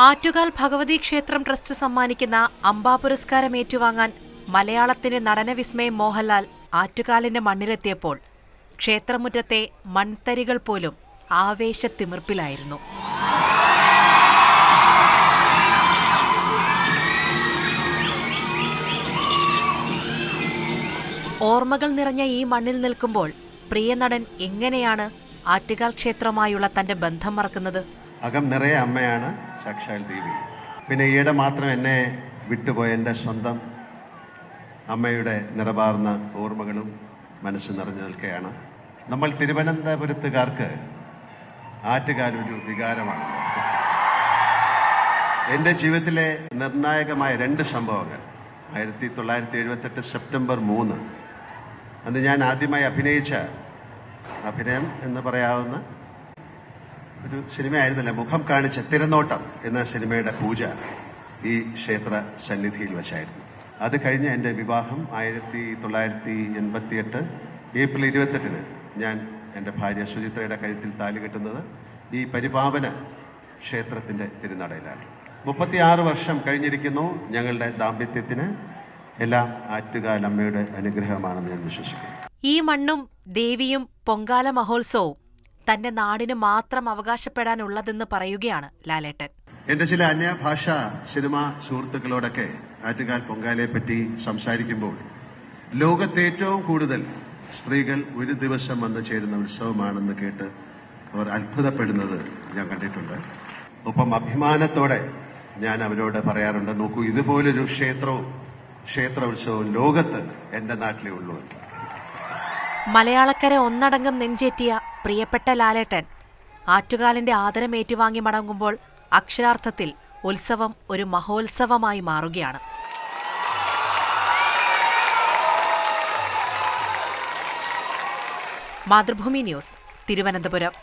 ആറ്റുകാൽ ഭഗവതി ക്ഷേത്രം ട്രസ്റ്റ് സമ്മാനിക്കുന്ന അംബാ പുരസ്കാരം ഏറ്റുവാങ്ങാൻ മലയാളത്തിന്റെ നടനവിസ്മയം മോഹൻലാൽ ആറ്റുകാലിന്റെ മണ്ണിലെത്തിയപ്പോൾ ക്ഷേത്രമുറ്റത്തെ മൺതരികൾ പോലും ആവേശത്തിമിർപ്പിലായിരുന്നു. ഓർമ്മകൾ നിറഞ്ഞ ഈ മണ്ണിൽ നിൽക്കുമ്പോൾ പ്രിയ നടൻ എങ്ങനെയാണ് ആറ്റുകാൽ ക്ഷേത്രമായുള്ള തന്റെ ബന്ധം മറക്കുന്നത്? അകം നിറയെ അമ്മയാണ് സാക്ഷാൽ ദേവി. പിന്നെ ഈയിടെ മാത്രം എന്നെ വിട്ടുപോയ എൻ്റെ സ്വന്തം അമ്മയുടെ നിറവാർന്ന ഓർമ്മകളും മനസ്സ് നിറഞ്ഞു നിൽക്കുകയാണ്. നമ്മൾ തിരുവനന്തപുരത്തുകാർക്ക് ആറ്റുകാൽ ഒരു വികാരമാണ്. എൻ്റെ ജീവിതത്തിലെ നിർണായകമായ 2 സംഭവങ്ങൾ 1978 സെപ്റ്റംബർ 3 അന്ന് ഞാൻ ആദ്യമായി അഭിനയിച്ച അഭിനയം എന്ന് പറയാവുന്ന ഒരു സിനിമയായിരുന്നില്ല, മുഖം കാണിച്ച തിരനോട്ടം എന്ന സിനിമയുടെ പൂജ ഈ ക്ഷേത്ര സന്നിധിയിൽ വെച്ചായിരുന്നു. അത് കഴിഞ്ഞ് എൻ്റെ വിവാഹം 1988 ഏപ്രിൽ 28 ഞാൻ എൻ്റെ ഭാര്യ സുചിത്രയുടെ കഴുത്തിൽ താലി കെട്ടുന്നത് ഈ പരിപാവന ക്ഷേത്രത്തിൻ്റെ തിരുനടയിലാണ്. 36 വർഷം കഴിഞ്ഞിരിക്കുന്നു. ഞങ്ങളുടെ ദാമ്പത്യത്തിന് എല്ലാം ആറ്റുകാൽ അമ്മയുടെ അനുഗ്രഹമാണെന്ന് ഞാൻ വിശ്വസിക്കുന്നു. ഈ മണ്ണും ദേവിയും പൊങ്കാല മഹോത്സവവും തന്റെ നാടിന് മാത്രം അവകാശപ്പെടാനുള്ളതെന്ന് പറയുകയാണ് ലാലേട്ടൻ. എന്റെ ചില അന്യഭാഷാ സിനിമാ സുഹൃത്തുക്കളോടൊക്കെ ആറ്റുകാൽ പൊങ്കാലയെ പറ്റി സംസാരിക്കുമ്പോൾ ലോകത്തെ ഏറ്റവും കൂടുതൽ സ്ത്രീകൾ ഒരു ദിവസം വന്നു ചേരുന്ന ഉത്സവമാണെന്ന് കേട്ട് അവർ അത്ഭുതപ്പെടുന്നത് ഞാൻ കണ്ടിട്ടുണ്ട്. ഒപ്പം അഭിമാനത്തോടെ ഞാൻ അവരോട് പറയാറുണ്ട്, നോക്കൂ, ഇതുപോലൊരു ക്ഷേത്ര ഉത്സവവും ലോകത്ത് എന്റെ നാട്ടിലേ ഉള്ളൂ. മലയാളക്കര ഒന്നടങ്കം നെഞ്ചേറ്റിയ പ്രിയപ്പെട്ട ലാലേട്ടൻ ആറ്റുകാലിന്റെ ആദരം ഏറ്റുവാങ്ങി മടങ്ങുമ്പോൾ അക്ഷരാർത്ഥത്തിൽ ഉത്സവം ഒരു മഹോത്സവമായി മാറുകയാണ്. മാതൃഭൂമി ന്യൂസ്, തിരുവനന്തപുരം.